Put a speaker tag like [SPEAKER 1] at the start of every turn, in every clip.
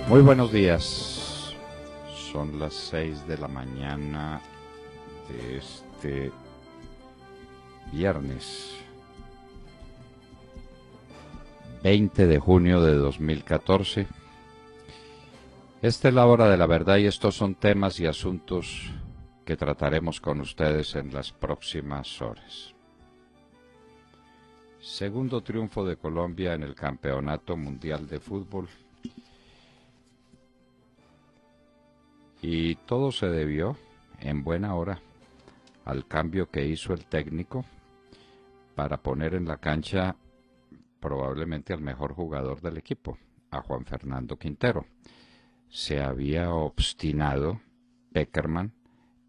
[SPEAKER 1] Muy buenos días. Son las 6 de la mañana de este viernes 20 de junio de 2014. Esta es la hora de la verdad y estos son temas y asuntos que trataremos con ustedes en las próximas horas. Segundo triunfo de Colombia en el Campeonato Mundial de Fútbol. Y todo se debió, en buena hora, al cambio que hizo el técnico para poner en la cancha probablemente al mejor jugador del equipo, a Juan Fernando Quintero. Se había obstinado Pekerman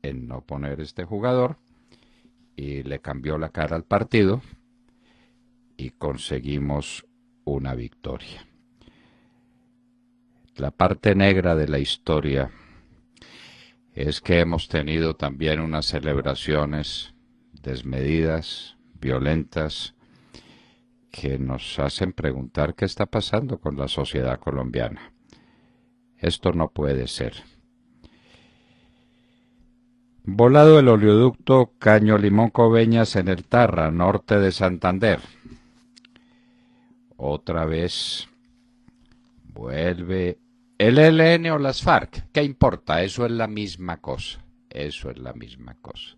[SPEAKER 1] en no poner este jugador y le cambió la cara al partido y conseguimos una victoria. La parte negra de la historia es que hemos tenido también unas celebraciones desmedidas, violentas, que nos hacen preguntar qué está pasando con la sociedad colombiana. Esto no puede ser. Volado el oleoducto Caño Limón Coveñas en el Tarra, norte de Santander. Otra vez vuelve el ELN o las FARC. ¿Qué importa? Eso es la misma cosa. Eso es la misma cosa.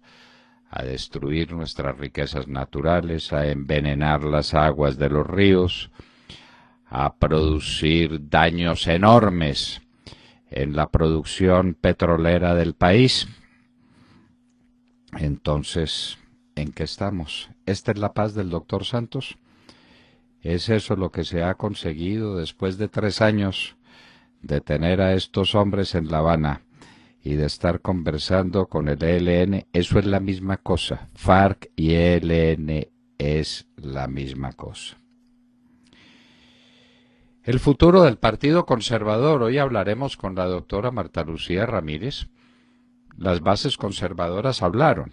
[SPEAKER 1] A destruir nuestras riquezas naturales, a envenenar las aguas de los ríos, a producir daños enormes en la producción petrolera del país. Entonces, ¿en qué estamos? ¿Esta es la paz del doctor Santos? ¿Es eso lo que se ha conseguido después de 3 años de tener a estos hombres en La Habana y de estar conversando con el ELN? Eso es la misma cosa. FARC y ELN es la misma cosa. El futuro del Partido Conservador. Hoy hablaremos con la doctora Marta Lucía Ramírez. Las bases conservadoras hablaron,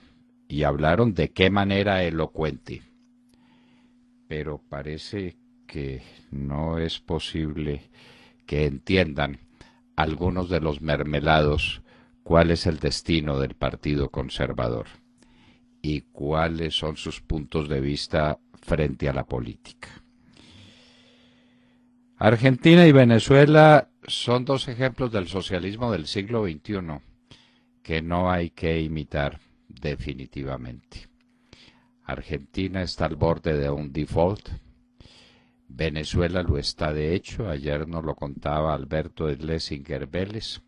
[SPEAKER 1] y hablaron de qué manera elocuente. Pero parece que no es posible que entiendan algunos de los mermelados cuál es el destino del Partido Conservador y cuáles son sus puntos de vista frente a la política. Argentina y Venezuela son dos ejemplos del socialismo del siglo XXI que no hay que imitar definitivamente. Argentina está al borde de un default. Venezuela lo está de hecho. Ayer nos lo contaba Alberto Schlesinger Vélez.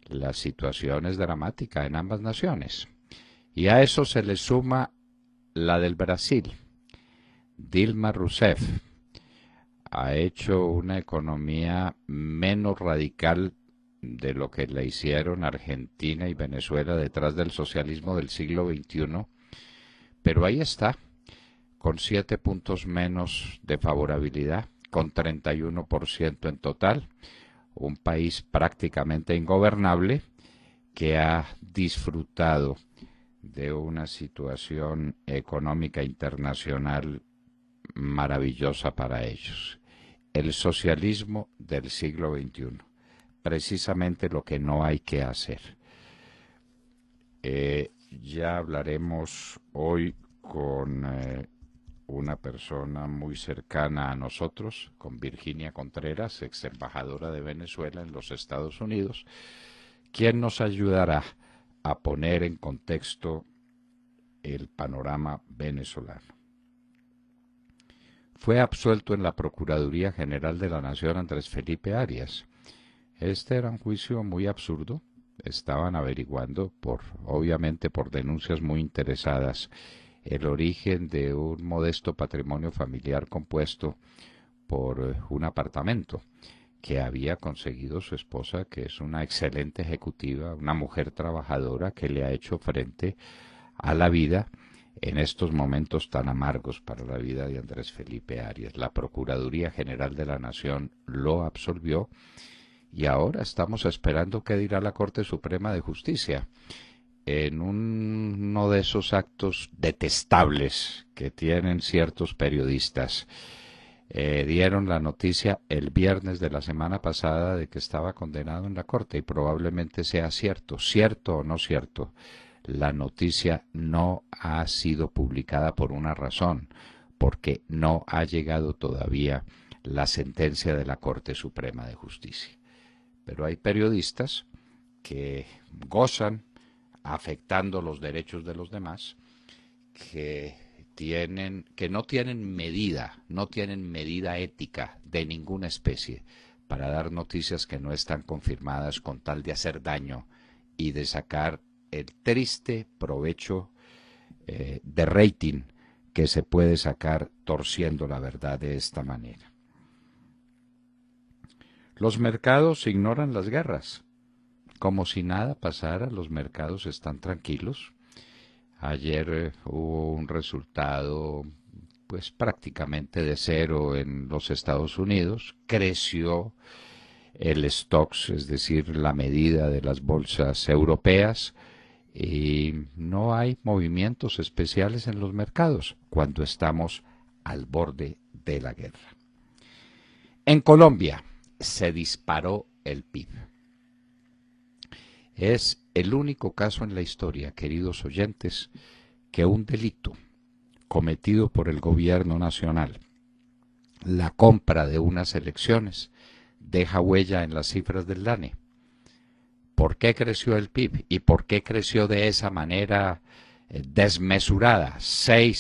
[SPEAKER 1] La situación es dramática en ambas naciones. Y a eso se le suma la del Brasil. Dilma Rousseff ha hecho una economía menos radical de lo que le hicieron Argentina y Venezuela detrás del socialismo del siglo XXI, pero ahí está, con 7 puntos menos de favorabilidad, con 31% en total, un país prácticamente ingobernable que ha disfrutado de una situación económica internacional maravillosa para ellos. El socialismo del siglo XXI. Precisamente lo que no hay que hacer. Ya hablaremos hoy con una persona muy cercana a nosotros, con Virginia Contreras, ex embajadora de Venezuela en los Estados Unidos, quien nos ayudará a poner en contexto el panorama venezolano. Fue absuelto en la Procuraduría General de la Nación Andrés Felipe Arias. Este era un juicio muy absurdo. Estaban averiguando, obviamente por denuncias muy interesadas, el origen de un modesto patrimonio familiar compuesto por un apartamento que había conseguido su esposa, que es una excelente ejecutiva, una mujer trabajadora que le ha hecho frente a la vida en estos momentos tan amargos para la vida de Andrés Felipe Arias. La Procuraduría General de la Nación lo absolvió y ahora estamos esperando qué dirá la Corte Suprema de Justicia en uno de esos actos detestables que tienen ciertos periodistas dieron la noticia el viernes de la semana pasada de que estaba condenado en la corte y probablemente sea cierto, cierto o no cierto. La noticia no ha sido publicada por una razón, porque no ha llegado todavía la sentencia de la Corte Suprema de Justicia. Pero hay periodistas que gozan afectando los derechos de los demás, que no tienen medida ética de ninguna especie para dar noticias que no están confirmadas con tal de hacer daño y de sacar el triste provecho de rating que se puede sacar torciendo la verdad de esta manera. Los mercados ignoran las guerras. Como si nada pasara, los mercados están tranquilos. Ayer hubo un resultado pues prácticamente de cero en los Estados Unidos. Creció el stocks, es decir, la medida de las bolsas europeas, y no hay movimientos especiales en los mercados cuando estamos al borde de la guerra. En Colombia se disparó el PIB. Es el único caso en la historia, queridos oyentes, que un delito cometido por el gobierno nacional, la compra de unas elecciones, deja huella en las cifras del DANE. ¿Por qué creció el PIB? ¿Y por qué creció de esa manera desmesurada?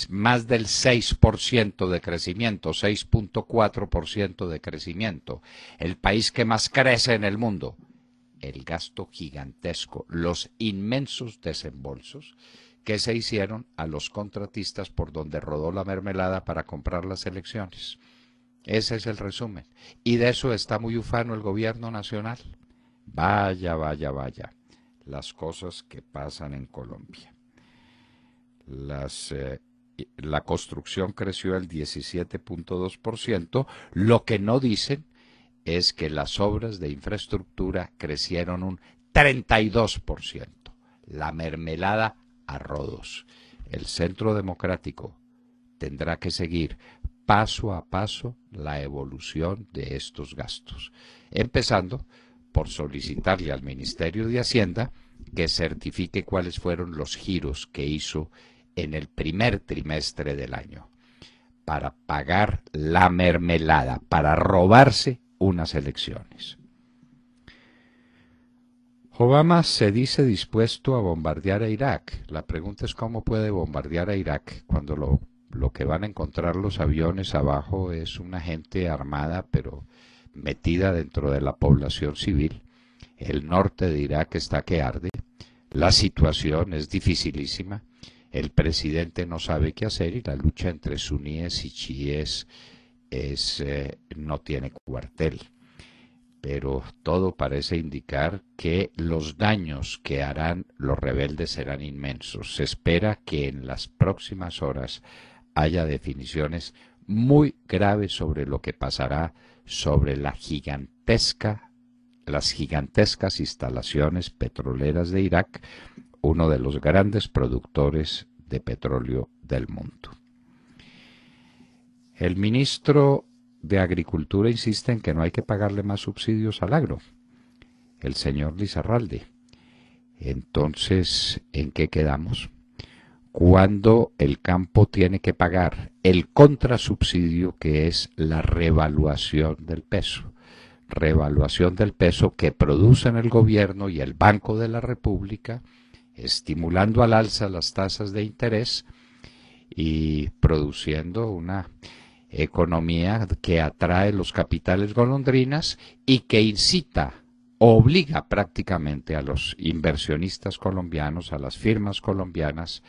[SPEAKER 1] Más del 6% de crecimiento, 6.4% de crecimiento. El país que más crece en el mundo. El gasto gigantesco, los inmensos desembolsos que se hicieron a los contratistas por donde rodó la mermelada para comprar las elecciones. Ese es el resumen. Y de eso está muy ufano el gobierno nacional. Vaya, vaya, vaya, las cosas que pasan en Colombia. La construcción creció el 17.2%, lo que no dicen es que las obras de infraestructura crecieron un 32%. La mermelada a rodos. El Centro Democrático tendrá que seguir paso a paso la evolución de estos gastos, empezando por solicitarle al Ministerio de Hacienda que certifique cuáles fueron los giros que hizo en el primer trimestre del año para pagar la mermelada, para robarse unas elecciones. Obama se dice dispuesto a bombardear a Irak. La pregunta es cómo puede bombardear a Irak cuando lo que van a encontrar los aviones abajo es una gente armada, pero metida dentro de la población civil. El norte de Irak está que arde. La situación es dificilísima. El presidente no sabe qué hacer y la lucha entre suníes y chiíes no tiene cuartel. Pero todo parece indicar que los daños que harán los rebeldes serán inmensos. Se espera que en las próximas horas haya definiciones muy graves sobre lo que pasará sobre las gigantescas instalaciones petroleras de Irak, uno de los grandes productores de petróleo del mundo. El ministro de Agricultura insiste en que no hay que pagarle más subsidios al agro, el señor Lizarralde. Entonces, ¿en qué quedamos? Cuando el campo tiene que pagar el contrasubsidio, que es la revaluación del peso que producen el gobierno y el Banco de la República, estimulando al alza las tasas de interés y produciendo una economía que atrae los capitales golondrinas y que incita, obliga prácticamente a los inversionistas colombianos, a las firmas colombianas,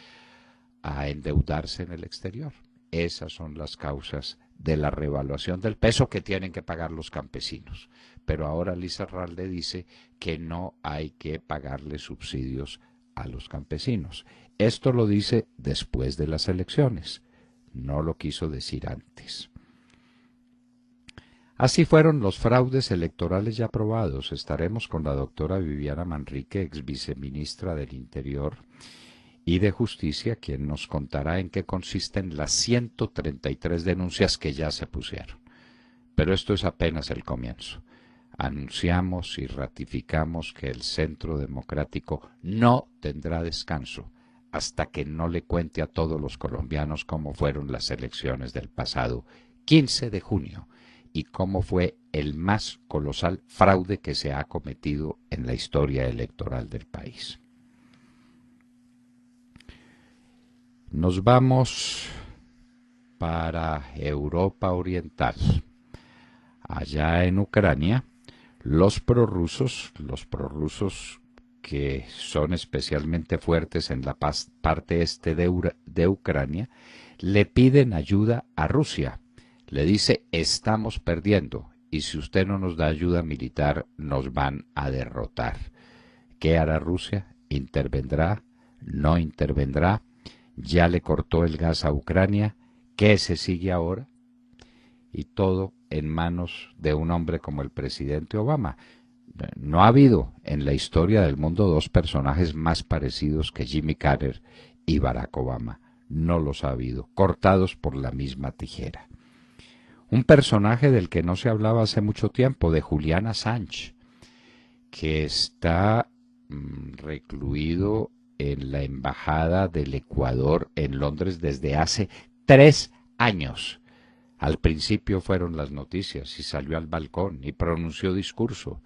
[SPEAKER 1] a endeudarse en el exterior. Esas son las causas de la revaluación del peso que tienen que pagar los campesinos. Pero ahora Lizarralde dice que no hay que pagarle subsidios a los campesinos. Esto lo dice después de las elecciones. No lo quiso decir antes. Así fueron los fraudes electorales ya aprobados. Estaremos con la doctora Viviana Manrique, ex viceministra del Interior y de Justicia, quien nos contará en qué consisten las 133 denuncias que ya se pusieron. Pero esto es apenas el comienzo. Anunciamos y ratificamos que el Centro Democrático no tendrá descanso hasta que no le cuente a todos los colombianos cómo fueron las elecciones del pasado 15 de junio y cómo fue el más colosal fraude que se ha cometido en la historia electoral del país. Nos vamos para Europa Oriental. Allá en Ucrania, los prorrusos que son especialmente fuertes en la parte este de Ucrania, le piden ayuda a Rusia. Le dice, estamos perdiendo y si usted no nos da ayuda militar, nos van a derrotar. ¿Qué hará Rusia? ¿Intervendrá? ¿No intervendrá? ¿Ya le cortó el gas a Ucrania? ¿Qué se sigue ahora? Y todo en manos de un hombre como el presidente Obama. No ha habido en la historia del mundo dos personajes más parecidos que Jimmy Carter y Barack Obama. No los ha habido, cortados por la misma tijera. Un personaje del que no se hablaba hace mucho tiempo, de Julian Assange, que está recluido en la Embajada del Ecuador en Londres desde hace 3 años. Al principio fueron las noticias y salió al balcón y pronunció discurso.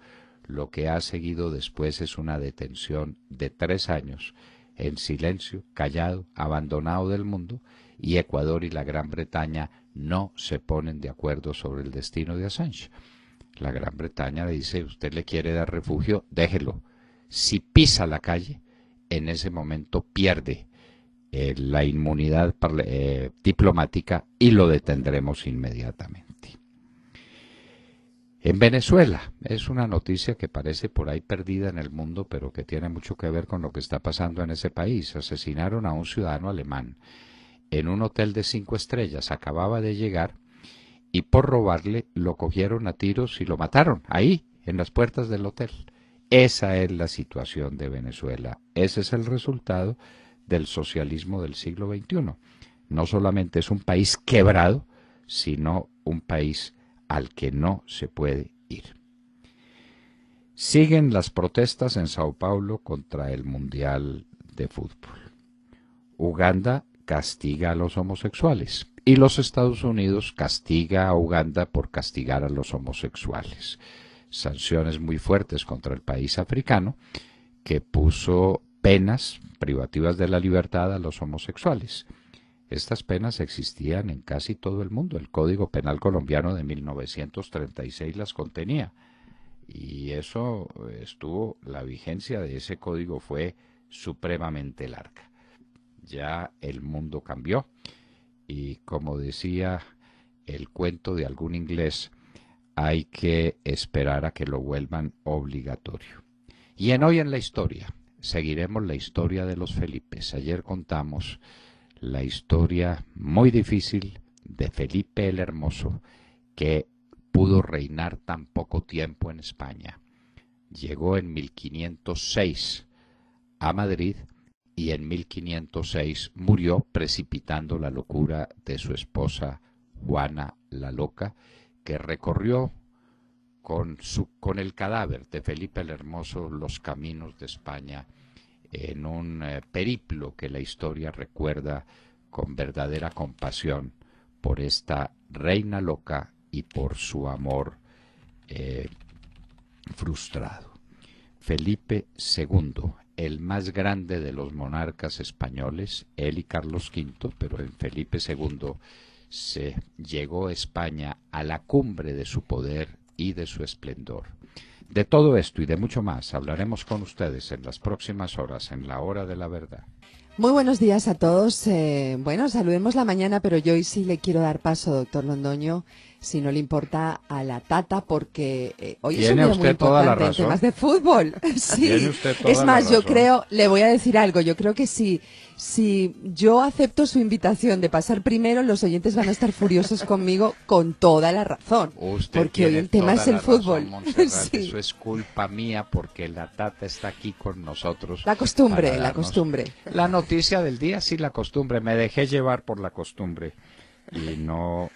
[SPEAKER 1] Lo que ha seguido después es una detención de 3 años, en silencio, callado, abandonado del mundo, y Ecuador y la Gran Bretaña no se ponen de acuerdo sobre el destino de Assange. La Gran Bretaña le dice, usted le quiere dar refugio, déjelo. Si pisa la calle, en ese momento pierde la inmunidad diplomática y lo detendremos inmediatamente. En Venezuela, es una noticia que parece por ahí perdida en el mundo, pero que tiene mucho que ver con lo que está pasando en ese país. Asesinaron a un ciudadano alemán en un hotel de 5 estrellas, acababa de llegar, y por robarle lo cogieron a tiros y lo mataron, ahí, en las puertas del hotel. Esa es la situación de Venezuela, ese es el resultado del socialismo del siglo XXI. No solamente es un país quebrado, sino un país al que no se puede ir. Siguen las protestas en Sao Paulo contra el Mundial de Fútbol. Uganda castiga a los homosexuales y los Estados Unidos castiga a Uganda por castigar a los homosexuales. Sanciones muy fuertes contra el país africano que puso penas privativas de la libertad a los homosexuales. Estas penas existían en casi todo el mundo. El Código Penal colombiano de 1936 las contenía. Y eso la vigencia de ese código fue supremamente larga. Ya el mundo cambió. Y como decía el cuento de algún inglés, hay que esperar a que lo vuelvan obligatorio. Y Hoy en la Historia, seguiremos la historia de los Felipes. Ayer contamos la historia muy difícil de Felipe el Hermoso, que pudo reinar tan poco tiempo en España. Llegó en 1506 a Madrid y en 1506 murió precipitando la locura de su esposa Juana la Loca, que recorrió con el cadáver de Felipe el Hermoso los caminos de España en un periplo que la historia recuerda con verdadera compasión por esta reina loca y por su amor frustrado. Felipe II, el más grande de los monarcas españoles, él y Carlos V, pero en Felipe II se llegó España a la cumbre de su poder y de su esplendor. De todo esto y de mucho más hablaremos con ustedes en las próximas horas, en la Hora de la Verdad.
[SPEAKER 2] Muy buenos días a todos. Bueno, saludemos la mañana, pero yo hoy sí le quiero dar paso, doctor Londoño, si no le importa, a la Tata, porque hoy es un día muy importante en temas de fútbol. Sí, es más, yo creo, le voy a decir algo, yo creo que si yo acepto su invitación de pasar primero, los oyentes van a estar furiosos conmigo con toda la razón. Porque hoy el tema es el fútbol.
[SPEAKER 1] Sí. Eso es culpa mía porque la Tata está aquí con nosotros.
[SPEAKER 2] La costumbre.
[SPEAKER 1] La noticia del día, sí, la costumbre. Me dejé llevar por la costumbre y no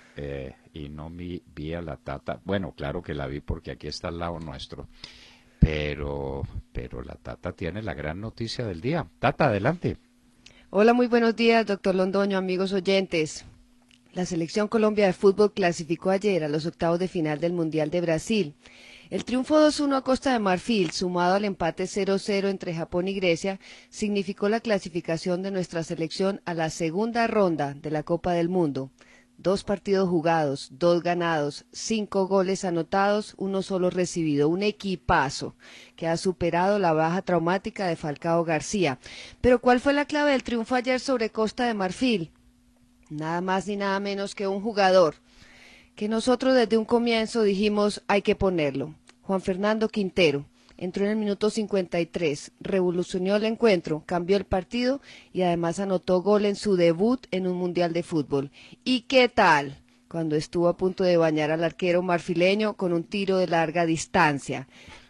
[SPEAKER 1] y no vi a la Tata. Bueno, claro que la vi porque aquí está al lado nuestro. Pero la Tata tiene la gran noticia del día. Tata, adelante.
[SPEAKER 3] Hola, muy buenos días, doctor Londoño, amigos oyentes. La selección Colombia de fútbol clasificó ayer a los octavos de final del Mundial de Brasil. El triunfo 2-1 a Costa de Marfil, sumado al empate 0-0 entre Japón y Grecia, significó la clasificación de nuestra selección a la segunda ronda de la Copa del Mundo. 2 partidos jugados, 2 ganados, 5 goles anotados, 1 solo recibido. Un equipazo que ha superado la baja traumática de Falcao García. Pero ¿cuál fue la clave del triunfo ayer sobre Costa de Marfil? Nada más ni nada menos que un jugador que nosotros desde un comienzo dijimos hay que ponerlo. Juan Fernando Quintero. Entró en el minuto 53, revolucionó el encuentro, cambió el partido y además anotó gol en su debut en un mundial de fútbol. ¿Y qué tal? Cuando estuvo a punto de bañar al arquero marfileño con un tiro de larga distancia.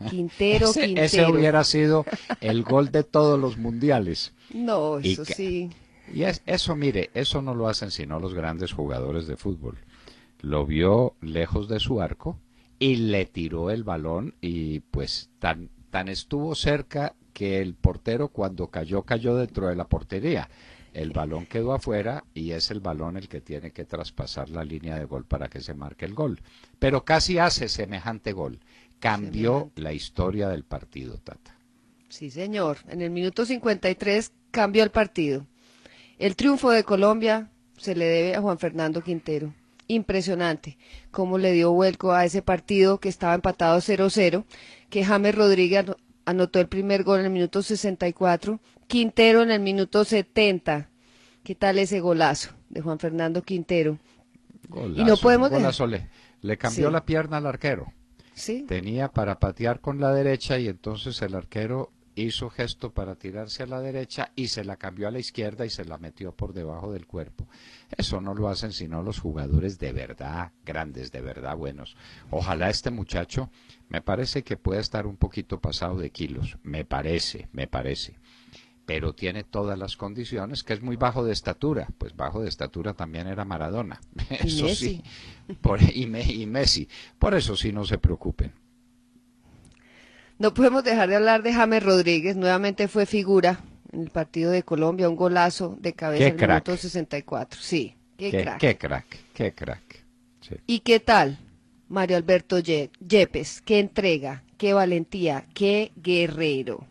[SPEAKER 3] Quintero.
[SPEAKER 1] Ese hubiera sido el gol de todos los mundiales.
[SPEAKER 3] No, eso sí.
[SPEAKER 1] Y eso, mire, eso no lo hacen sino los grandes jugadores de fútbol. Lo vio lejos de su arco y le tiró el balón y pues tan estuvo cerca que el portero cuando cayó dentro de la portería. El balón quedó afuera y es el balón el que tiene que traspasar la línea de gol para que se marque el gol. Pero casi hace semejante gol. Cambió la historia del partido, Tata.
[SPEAKER 3] Sí, señor. En el minuto 53 cambió el partido. El triunfo de Colombia se le debe a Juan Fernando Quintero. Impresionante cómo le dio vuelco a ese partido que estaba empatado 0-0, que James Rodríguez anotó el primer gol en el minuto 64, Quintero en el minuto 70. ¿Qué tal ese golazo de Juan Fernando Quintero?
[SPEAKER 1] Golazo, y no podemos golazo le cambió la pierna al arquero.
[SPEAKER 3] Sí.
[SPEAKER 1] Tenía para patear con la derecha y entonces el arquero hizo gesto para tirarse a la derecha y se la cambió a la izquierda y se la metió por debajo del cuerpo. Eso no lo hacen sino los jugadores de verdad, grandes, de verdad buenos. Ojalá este muchacho, me parece que puede estar un poquito pasado de kilos, me parece. Pero tiene todas las condiciones, que es muy bajo de estatura, pues bajo de estatura también era Maradona. Eso sí, y Messi, por eso sí no se preocupen.
[SPEAKER 3] No podemos dejar de hablar de James Rodríguez, nuevamente fue figura en el partido de Colombia, un golazo de cabeza en el minuto 64. Sí, qué
[SPEAKER 1] crack. Sí.
[SPEAKER 3] ¿Y qué tal Mario Alberto Yepes? Qué entrega, qué valentía, qué guerrero.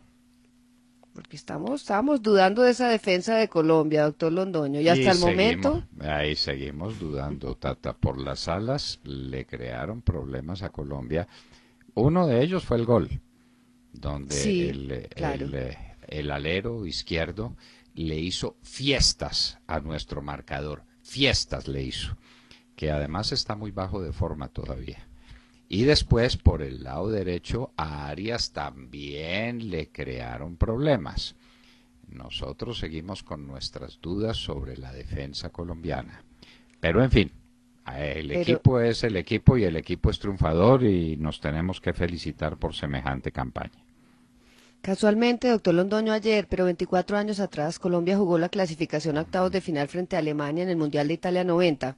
[SPEAKER 3] Porque estábamos dudando de esa defensa de Colombia, doctor Londoño, y hasta el momento...
[SPEAKER 1] Ahí seguimos dudando, Tata. Por las alas le crearon problemas a Colombia. Uno de ellos fue el gol, donde
[SPEAKER 3] sí,
[SPEAKER 1] el alero izquierdo le hizo fiestas a nuestro marcador, fiestas le hizo, que además está muy bajo de forma todavía. Y después, por el lado derecho, a Arias también le crearon problemas. Nosotros seguimos con nuestras dudas sobre la defensa colombiana. Pero en fin, equipo es el equipo y el equipo es triunfador y nos tenemos que felicitar por semejante campaña.
[SPEAKER 3] Casualmente, doctor Londoño, ayer, pero 24 años atrás, Colombia jugó la clasificación a octavos de final frente a Alemania en el Mundial de Italia 90.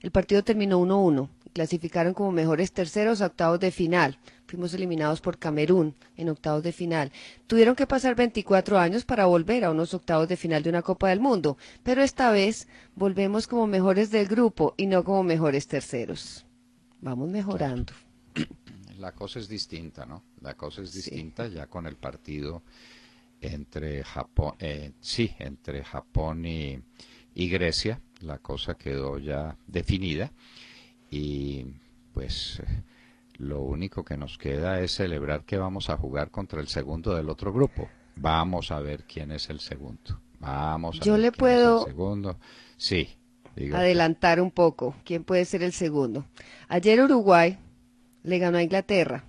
[SPEAKER 3] El partido terminó 1-1. Clasificaron como mejores terceros a octavos de final. Fuimos eliminados por Camerún en octavos de final. Tuvieron que pasar 24 años para volver a unos octavos de final de una Copa del Mundo, pero esta vez volvemos como mejores del grupo y no como mejores terceros. Vamos mejorando.
[SPEAKER 1] La cosa es distinta, ¿no? La cosa es distinta ya con el partido entre Japón, entre Japón y Grecia. La cosa quedó ya definida y pues lo único que nos queda es celebrar que vamos a jugar contra el segundo del otro grupo. Vamos a ver quién es el segundo.
[SPEAKER 3] Yo le puedo
[SPEAKER 1] el segundo. Sí,
[SPEAKER 3] adelantar un poco. ¿Quién puede ser el segundo? Ayer Uruguay le ganó a Inglaterra.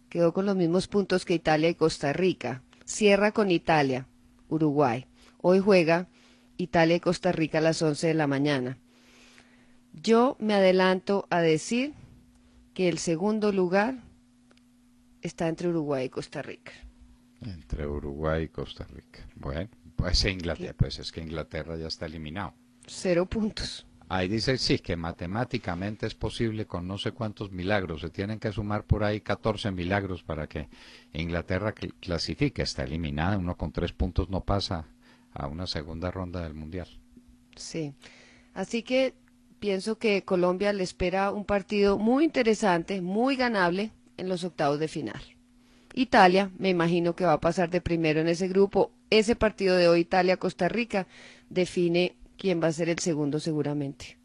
[SPEAKER 3] Quedó con los mismos puntos que Italia y Costa Rica. Cierra con Italia, Uruguay. Hoy juega Italia y Costa Rica a las 11 de la mañana. Yo me adelanto a decir que el segundo lugar está entre Uruguay y Costa Rica.
[SPEAKER 1] Entre Uruguay y Costa Rica. Bueno, pues Inglaterra, pues es que Inglaterra ya está eliminado.
[SPEAKER 3] 0 puntos.
[SPEAKER 1] Ahí dice, sí, que matemáticamente es posible con no sé cuántos milagros. Se tienen que sumar por ahí 14 milagros para que Inglaterra clasifique. Está eliminada, uno con 3 puntos no pasa a una segunda ronda del Mundial.
[SPEAKER 3] Sí, así que pienso que Colombia le espera un partido muy interesante, muy ganable en los octavos de final. Italia, me imagino que va a pasar de primero en ese grupo. Ese partido de hoy, Italia-Costa Rica, define quién va a ser el segundo seguramente.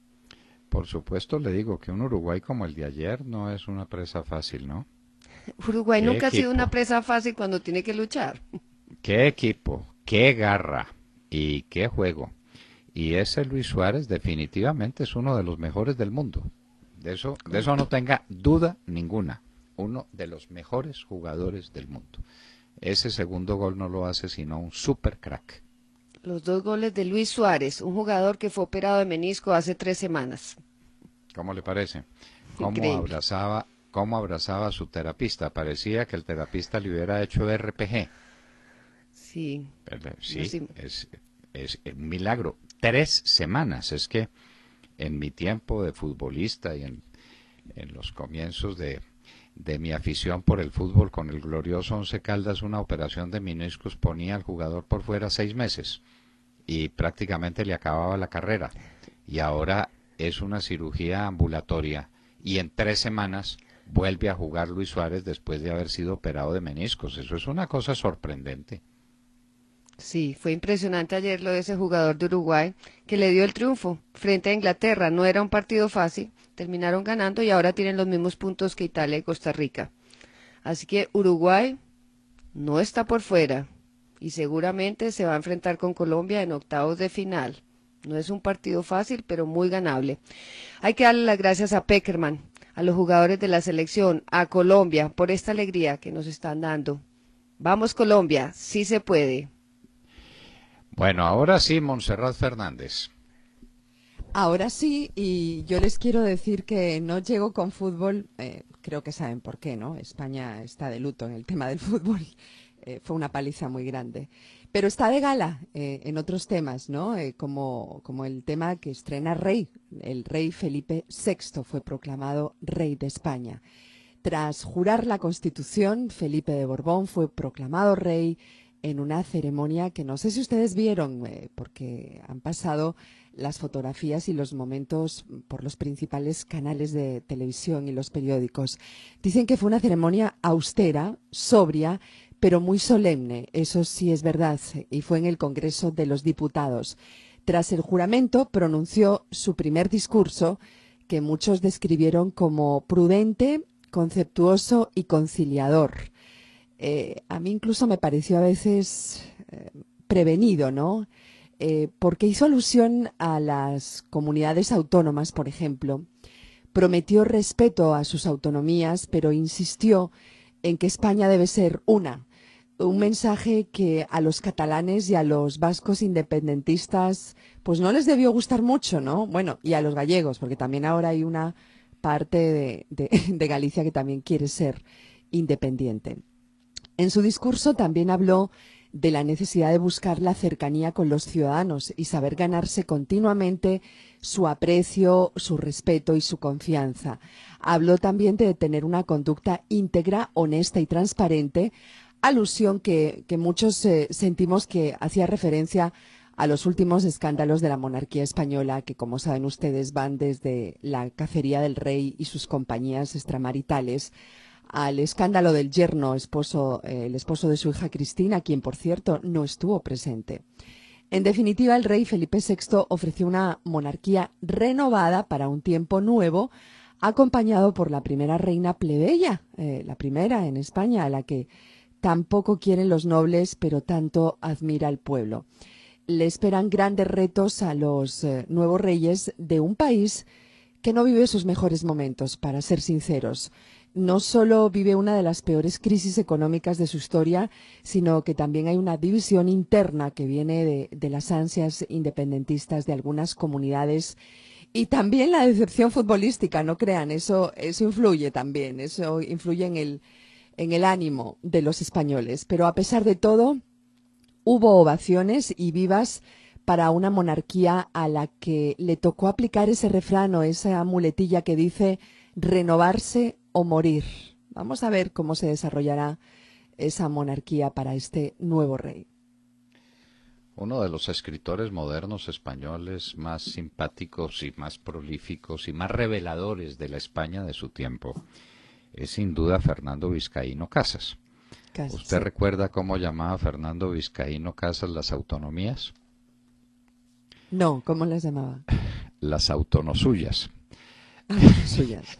[SPEAKER 1] Por supuesto, le digo que un Uruguay como el de ayer no es una presa fácil, ¿no?
[SPEAKER 3] Uruguay nunca ha sido una presa fácil cuando tiene que luchar.
[SPEAKER 1] Qué equipo, qué garra y qué juego. Y ese Luis Suárez definitivamente es uno de los mejores del mundo. De eso no tenga duda ninguna. Uno de los mejores jugadores del mundo. Ese segundo gol no lo hace sino un super crack.
[SPEAKER 3] Los 2 goles de Luis Suárez, un jugador que fue operado de menisco hace 3 semanas.
[SPEAKER 1] ¿Cómo le parece? Cómo abrazaba a su terapista. Parecía que el terapista le hubiera hecho RPG.
[SPEAKER 3] Sí.
[SPEAKER 1] Sí, es un milagro. 3 semanas. Es que en mi tiempo de futbolista y en los comienzos de mi afición por el fútbol con el glorioso Once Caldas, una operación de meniscos ponía al jugador por fuera 6 meses y prácticamente le acababa la carrera. Y ahora es una cirugía ambulatoria y en 3 semanas vuelve a jugar Luis Suárez después de haber sido operado de meniscos. Eso es una cosa sorprendente.
[SPEAKER 3] Sí, fue impresionante ayer lo de ese jugador de Uruguay que le dio el triunfo frente a Inglaterra. No era un partido fácil, terminaron ganando y ahora tienen los mismos puntos que Italia y Costa Rica. Así que Uruguay no está por fuera y seguramente se va a enfrentar con Colombia en octavos de final. No es un partido fácil, pero muy ganable. Hay que darle las gracias a Pekerman, a los jugadores de la selección, a Colombia, por esta alegría que nos están dando. Vamos Colombia, sí se puede.
[SPEAKER 1] Bueno, ahora sí, Montserrat Fernández.
[SPEAKER 2] Ahora sí, y yo les quiero decir que no llego con fútbol, creo que saben por qué, ¿no? España está de luto en el tema del fútbol, fue una paliza muy grande. Pero está de gala en otros temas, ¿no? Como el tema que estrena Rey. El rey Felipe VI fue proclamado rey de España. Tras jurar la Constitución, Felipe de Borbón fue proclamado rey en una ceremonia que no sé si ustedes vieron, porque han pasado las fotografías y los momentos por los principales canales de televisión y los periódicos. Dicen que fue una ceremonia austera, sobria, pero muy solemne, eso sí es verdad, y fue en el Congreso de los Diputados. Tras el juramento, pronunció su primer discurso, que muchos describieron como prudente, conceptuoso y conciliador. A mí incluso me pareció a veces prevenido, ¿no? Porque hizo alusión a las comunidades autónomas, por ejemplo. Prometió respeto a sus autonomías, pero insistió en que España debe ser una. Un mensaje que a los catalanes y a los vascos independentistas pues no les debió gustar mucho, ¿no? Bueno, y a los gallegos, porque también ahora hay una parte de Galicia que también quiere ser independiente. En su discurso también habló de la necesidad de buscar la cercanía con los ciudadanos y saber ganarse continuamente su aprecio, su respeto y su confianza. Habló también de tener una conducta íntegra, honesta y transparente, alusión que muchos sentimos que hacía referencia a los últimos escándalos de la monarquía española, que como saben ustedes van desde la cacería del rey y sus compañías extramaritales al escándalo del yerno, el esposo de su hija Cristina, quien por cierto no estuvo presente. En definitiva, el rey Felipe VI ofreció una monarquía renovada para un tiempo nuevo, acompañado por la primera reina plebeya, la primera en España, a la que tampoco quieren los nobles, pero tanto admira el pueblo. Le esperan grandes retos a los nuevos reyes de un país que no vive sus mejores momentos, para ser sinceros. No solo vive una de las peores crisis económicas de su historia, sino que también hay una división interna que viene de las ansias independentistas de algunas comunidades y también la decepción futbolística, no crean, eso influye también, eso influye en el ánimo de los españoles. Pero a pesar de todo, hubo ovaciones y vivas para una monarquía a la que le tocó aplicar ese refrán o esa muletilla que dice renovarse o morir. Vamos a ver cómo se desarrollará esa monarquía para este nuevo rey.
[SPEAKER 1] Uno de los escritores modernos españoles más simpáticos y más prolíficos y más reveladores de la España de su tiempo es sin duda Fernando Vizcaíno Casas. ¿Usted
[SPEAKER 2] sí.
[SPEAKER 1] recuerda cómo llamaba Fernando Vizcaíno Casas las autonomías?
[SPEAKER 2] No, ¿cómo las llamaba?
[SPEAKER 1] Las autonosuyas.
[SPEAKER 2] Suyas.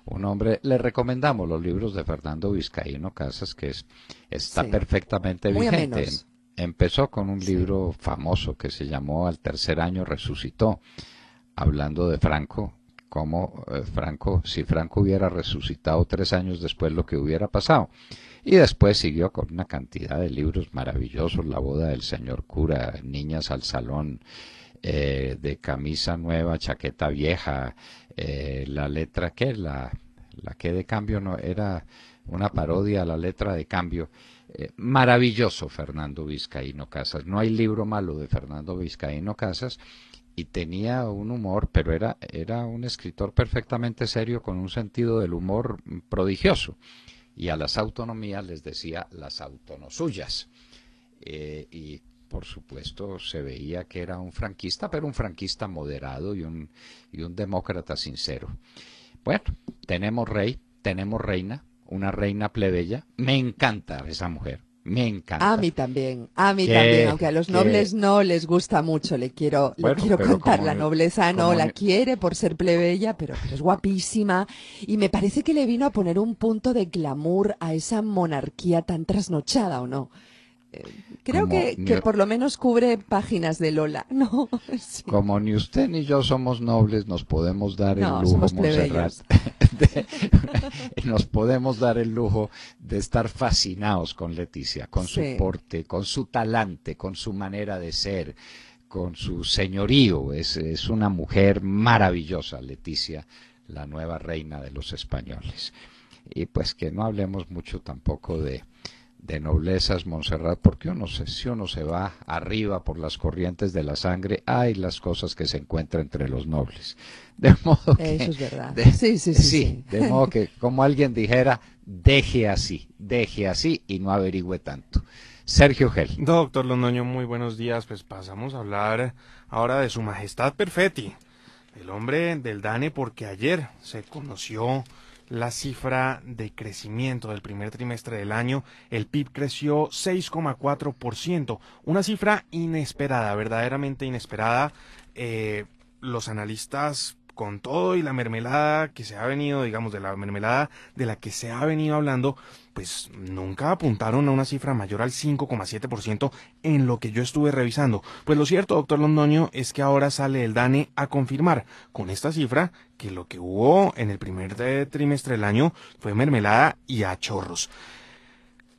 [SPEAKER 1] Un hombre, le recomendamos los libros de Fernando Vizcaíno Casas, que está perfectamente vigente. Empezó con un libro famoso que se llamó Al tercer año resucitó, hablando de Franco, como si Franco hubiera resucitado 3 años después, lo que hubiera pasado. Y después siguió con una cantidad de libros maravillosos: La boda del señor cura, Niñas al salón, de camisa nueva, chaqueta vieja, la letra que la que de cambio no era una parodia a la letra de cambio. Maravilloso Fernando Vizcaíno Casas. No hay libro malo de Fernando Vizcaíno Casas. Y tenía un humor, pero era un escritor perfectamente serio, con un sentido del humor prodigioso. Y a las autonomías les decía las autonosuyas. Y por supuesto se veía que era un franquista, pero un franquista moderado y un demócrata sincero. Bueno, tenemos rey, tenemos reina, una reina plebeya. Me encanta esa mujer. Me encanta.
[SPEAKER 2] A mí también, aunque a los nobles no les gusta mucho, le quiero contar, la nobleza no la quiere por ser plebeya, pero es guapísima, y me parece que le vino a poner un punto de glamour a esa monarquía tan trasnochada, ¿o no? Creo que por lo menos cubre páginas de Lola, ¿no? Sí.
[SPEAKER 1] Como ni usted ni yo somos nobles, nos podemos dar el lujo, Montserrat, nos podemos dar el lujo de estar fascinados con Leticia, con su porte, con su talante, con su manera de ser, con su señorío. Es una mujer maravillosa, Leticia, la nueva reina de los españoles. Y pues que no hablemos mucho tampoco de noblezas, Montserrat, porque si uno se va arriba por las corrientes de la sangre, hay las cosas que se encuentran entre los nobles. De modo que,
[SPEAKER 2] eso es verdad. Sí.
[SPEAKER 1] De modo que, como alguien dijera, deje así y no averigüe tanto. Sergio Gel.
[SPEAKER 4] Doctor Londoño, muy buenos días. Pues pasamos a hablar ahora de Su Majestad Perfetti, el hombre del DANE, porque ayer se conoció la cifra de crecimiento del primer trimestre del año. El PIB creció 6,4%, una cifra inesperada, verdaderamente inesperada. Los analistas, con todo y la mermelada que se ha venido, digamos, de la mermelada de la que se ha venido hablando, pues nunca apuntaron a una cifra mayor al 5,7% en lo que yo estuve revisando. Pues lo cierto, doctor Londoño, es que ahora sale el DANE a confirmar con esta cifra que lo que hubo en el primer trimestre del año fue mermelada y a chorros.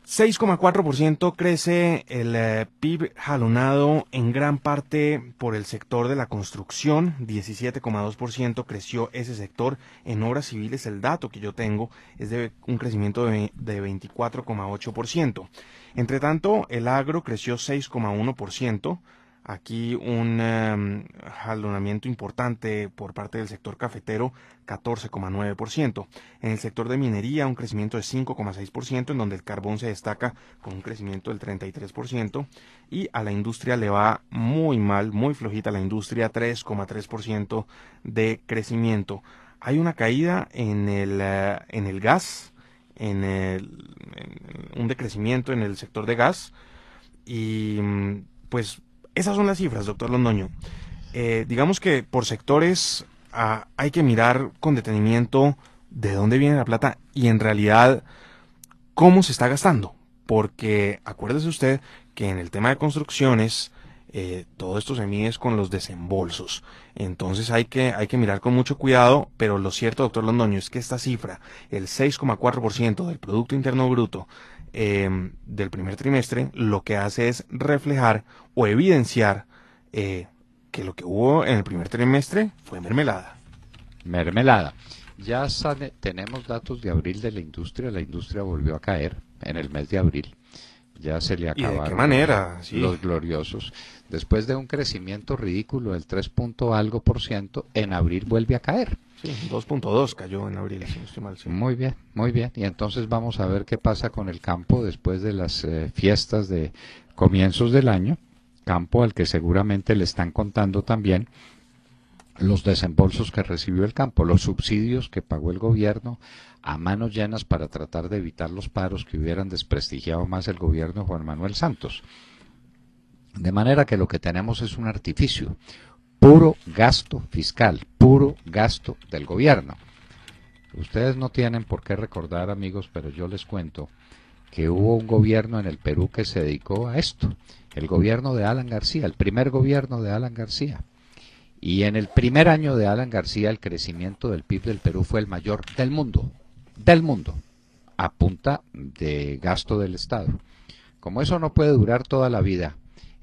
[SPEAKER 4] 6,4% crece el PIB, jalonado en gran parte por el sector de la construcción. 17,2% creció ese sector. En obras civiles, el dato que yo tengo es de un crecimiento de 24,8%. Entre tanto, el agro creció 6,1%. Aquí un jalonamiento importante por parte del sector cafetero, 14,9%. En el sector de minería, un crecimiento de 5,6%, en donde el carbón se destaca con un crecimiento del 33%. Y a la industria le va muy mal, muy flojita la industria, 3,3% de crecimiento. Hay una caída en el gas, un decrecimiento en el sector de gas. Y pues esas son las cifras, doctor Londoño. Digamos que por sectores hay que mirar con detenimiento de dónde viene la plata y en realidad cómo se está gastando. Porque acuérdese usted que en el tema de construcciones todo esto se mide con los desembolsos. Entonces hay que mirar con mucho cuidado, pero lo cierto, doctor Londoño, es que esta cifra, el 6,4% del Producto Interno Bruto, del primer trimestre, lo que hace es reflejar o evidenciar que lo que hubo en el primer trimestre fue mermelada.
[SPEAKER 1] Ya tenemos datos de abril de la industria volvió a caer en el mes de abril. Ya se le acabaron.
[SPEAKER 4] ¿Y de qué manera? Sí.
[SPEAKER 1] Los gloriosos. Después de un crecimiento ridículo del 3 punto algo por ciento, en abril vuelve a caer.
[SPEAKER 4] Sí, 2.2 cayó en abril, si no estoy mal. Sí.
[SPEAKER 1] Muy bien, muy bien. Y entonces vamos a ver qué pasa con el campo después de las fiestas de comienzos del año. Campo al que seguramente le están contando también los desembolsos que recibió el campo, los subsidios que pagó el gobierno a manos llenas para tratar de evitar los paros que hubieran desprestigiado más el gobierno de Juan Manuel Santos. De manera que lo que tenemos es un artificio, puro gasto fiscal, puro gasto del gobierno. Ustedes no tienen por qué recordar, amigos, pero yo les cuento que hubo un gobierno en el Perú que se dedicó a esto, el gobierno de Alan García, el primer gobierno de Alan García. Y en el primer año de Alan García el crecimiento del PIB del Perú fue el mayor del mundo, a punta de gasto del Estado. Como eso no puede durar toda la vida,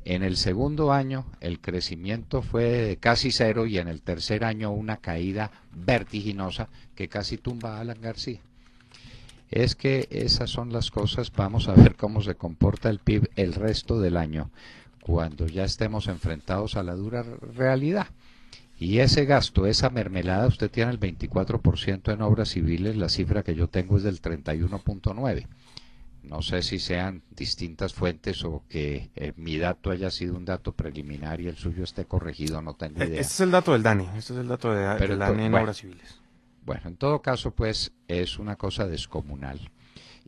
[SPEAKER 1] en el segundo año el crecimiento fue de casi cero y en el tercer año una caída vertiginosa que casi tumba a Alan García. Es que esas son las cosas. Vamos a ver cómo se comporta el PIB el resto del año, cuando ya estemos enfrentados a la dura realidad. Y ese gasto, esa mermelada, usted tiene el 24% en obras civiles, la cifra que yo tengo es del 31.9%. No sé si sean distintas fuentes o que mi dato haya sido un dato preliminar y el suyo esté corregido, no tengo idea.
[SPEAKER 4] Este es el dato del DANE, este es el dato del DANE en obras civiles.
[SPEAKER 1] Bueno, en todo caso, pues, es una cosa descomunal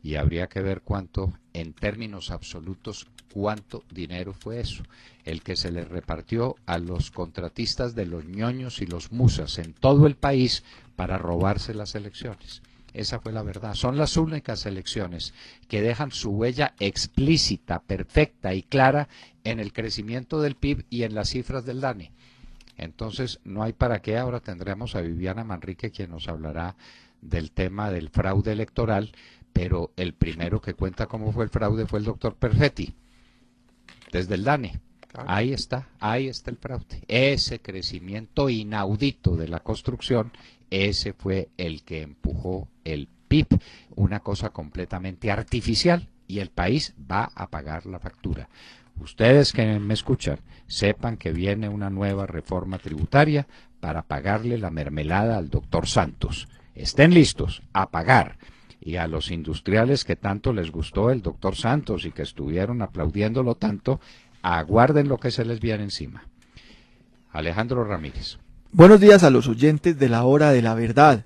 [SPEAKER 1] y habría que ver cuánto, en términos absolutos, cuánto dinero fue eso, el que se le repartió a los contratistas de los ñoños y los musas en todo el país para robarse las elecciones. Esa fue la verdad. Son las únicas elecciones que dejan su huella explícita, perfecta y clara en el crecimiento del PIB y en las cifras del DANE. Entonces, no hay para qué. Ahora tendremos a Viviana Manrique, quien nos hablará del tema del fraude electoral, pero el primero que cuenta cómo fue el fraude fue el doctor Perfetti, desde el DANE. Ahí está el fraude. Ese crecimiento inaudito de la construcción, ese fue el que empujó el PIB, una cosa completamente artificial, y el país va a pagar la factura. Ustedes que me escuchan, sepan que viene una nueva reforma tributaria para pagarle la mermelada al doctor Santos. Estén listos a pagar. Y a los industriales que tanto les gustó el doctor Santos y que estuvieron aplaudiéndolo tanto, aguarden lo que se les viene encima. Alejandro Ramírez.
[SPEAKER 5] Buenos días a los oyentes de la Hora de la Verdad.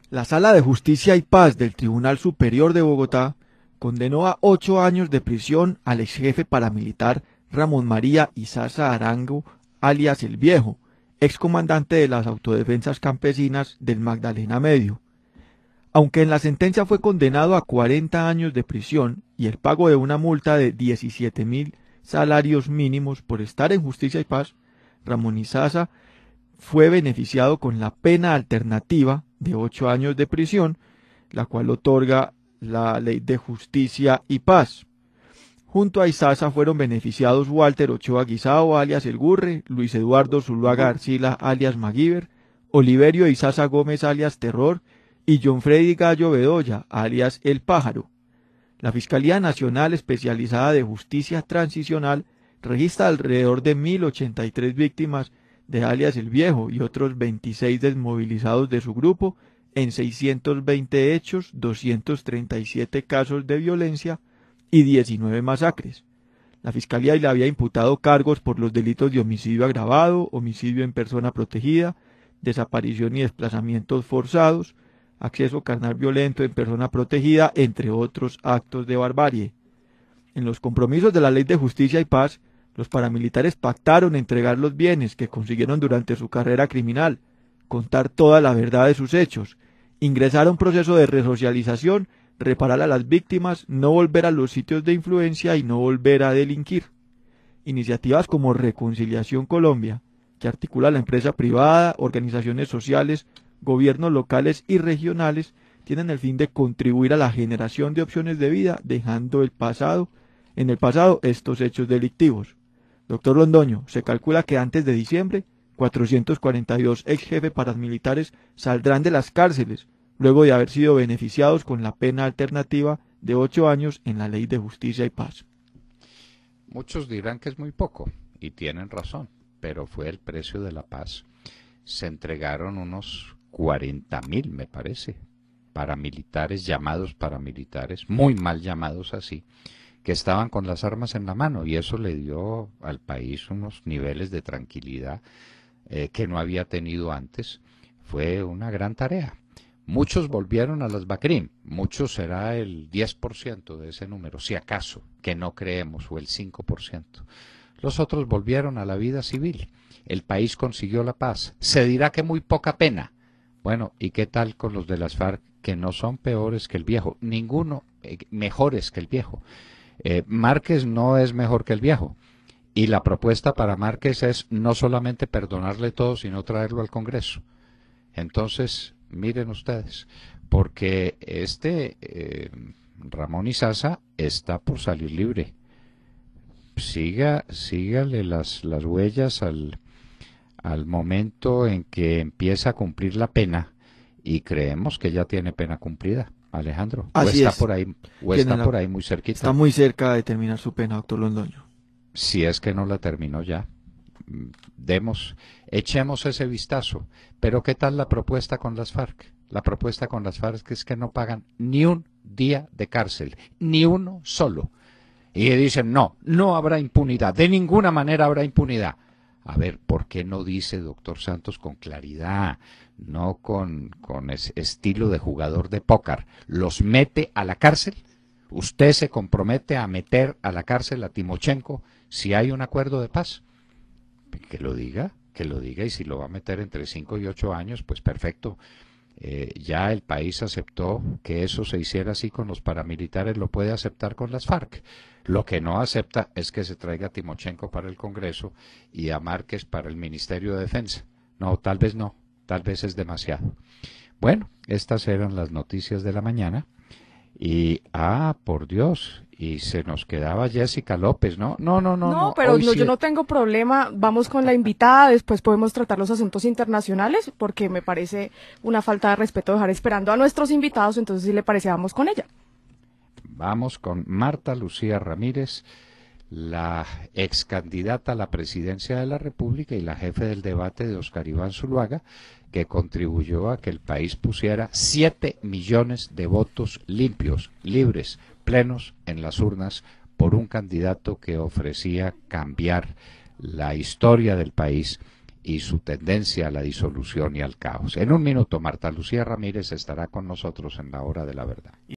[SPEAKER 5] La Sala de Justicia y Paz del Tribunal Superior de Bogotá condenó a 8 años de prisión al exjefe paramilitar Ramón María Izaza Arango, alias El Viejo, excomandante de las autodefensas campesinas del Magdalena Medio. Aunque en la sentencia fue condenado a 40 años de prisión y el pago de una multa de 17.000 salarios mínimos por estar en Justicia y Paz, Ramón Izaza fue beneficiado con la pena alternativa de 8 años de prisión, la cual otorga la Ley de Justicia y Paz. Junto a Izaza fueron beneficiados Walter Ochoa Guisao, alias El Gurre, Luis Eduardo Zuluaga Arcila, alias Maguiber, Oliverio Izaza Gómez, alias Terror, y John Freddy Gallo Bedoya, alias El Pájaro. La Fiscalía Nacional Especializada de Justicia Transicional registra alrededor de 1.083 víctimas de alias El Viejo y otros 26 desmovilizados de su grupo en 620 hechos, 237 casos de violencia y 19 masacres. La Fiscalía le había imputado cargos por los delitos de homicidio agravado, homicidio en persona protegida, desaparición y desplazamientos forzados, acceso carnal violento en persona protegida, entre otros actos de barbarie. En los compromisos de la Ley de Justicia y Paz, los paramilitares pactaron entregar los bienes que consiguieron durante su carrera criminal, contar toda la verdad de sus hechos, ingresar a un proceso de resocialización, reparar a las víctimas, no volver a los sitios de influencia y no volver a delinquir. Iniciativas como Reconciliación Colombia, que articula la empresa privada, organizaciones sociales, gobiernos locales y regionales, tienen el fin de contribuir a la generación de opciones de vida, dejando en el pasado estos hechos delictivos. Doctor Londoño, se calcula que antes de diciembre, 442 ex jefes paramilitares saldrán de las cárceles, luego de haber sido beneficiados con la pena alternativa de 8 años en la Ley de Justicia y Paz.
[SPEAKER 1] Muchos dirán que es muy poco, y tienen razón, pero fue el precio de la paz. Se entregaron unos 40.000, me parece, paramilitares, llamados paramilitares, muy mal llamados así, que estaban con las armas en la mano, y eso le dio al país unos niveles de tranquilidad que no había tenido antes. Fue una gran tarea. Muchos volvieron a las BACRIM, muchos será el 10% de ese número, si acaso, que no creemos, o el 5%. Los otros volvieron a la vida civil. El país consiguió la paz. Se dirá que muy poca pena. Bueno, ¿y qué tal con los de las FARC, que no son peores que el viejo? Ninguno mejores que el viejo. Márquez no es mejor que el viejo. Y la propuesta para Márquez es no solamente perdonarle todo, sino traerlo al Congreso. Entonces, miren ustedes, porque Ramón Isaza está por salir libre. Sígale las huellas al momento en que empieza a cumplir la pena, y creemos que ya tiene pena cumplida, Alejandro.
[SPEAKER 5] Así
[SPEAKER 1] está
[SPEAKER 5] es.
[SPEAKER 1] Por ahí, o está por ahí muy cerquita.
[SPEAKER 5] Está muy cerca de terminar su pena, doctor Londoño.
[SPEAKER 1] Si es que no la terminó ya. Echemos ese vistazo. Pero ¿qué tal la propuesta con las FARC? La propuesta con las FARC es que no pagan ni un día de cárcel, ni uno solo. Y dicen, no habrá impunidad, de ninguna manera habrá impunidad. A ver, ¿por qué no dice, doctor Santos, con claridad, no con estilo de jugador de póker? ¿Los mete a la cárcel? ¿Usted se compromete a meter a la cárcel a Timochenko si hay un acuerdo de paz? Que lo diga, y si lo va a meter entre 5 y 8 años, pues perfecto. Ya el país aceptó que eso se hiciera así con los paramilitares, lo puede aceptar con las FARC. Lo que no acepta es que se traiga a Timochenko para el Congreso y a Márquez para el Ministerio de Defensa. No, tal vez es demasiado. Bueno, estas eran las noticias de la mañana. Y, por Dios, y se nos quedaba Jessica López, ¿no? No,
[SPEAKER 6] pero
[SPEAKER 1] sí
[SPEAKER 6] yo no tengo problema, vamos con la invitada, después podemos tratar los asuntos internacionales, porque me parece una falta de respeto dejar esperando a nuestros invitados, entonces si le parece, vamos con ella.
[SPEAKER 1] Vamos con Marta Lucía Ramírez, la ex candidata a la presidencia de la República y la jefe del debate de Oscar Iván Zuluaga, que contribuyó a que el país pusiera 7 millones de votos limpios, libres, plenos en las urnas por un candidato que ofrecía cambiar la historia del país y su tendencia a la disolución y al caos. En un minuto, Marta Lucía Ramírez estará con nosotros en la Hora de la Verdad.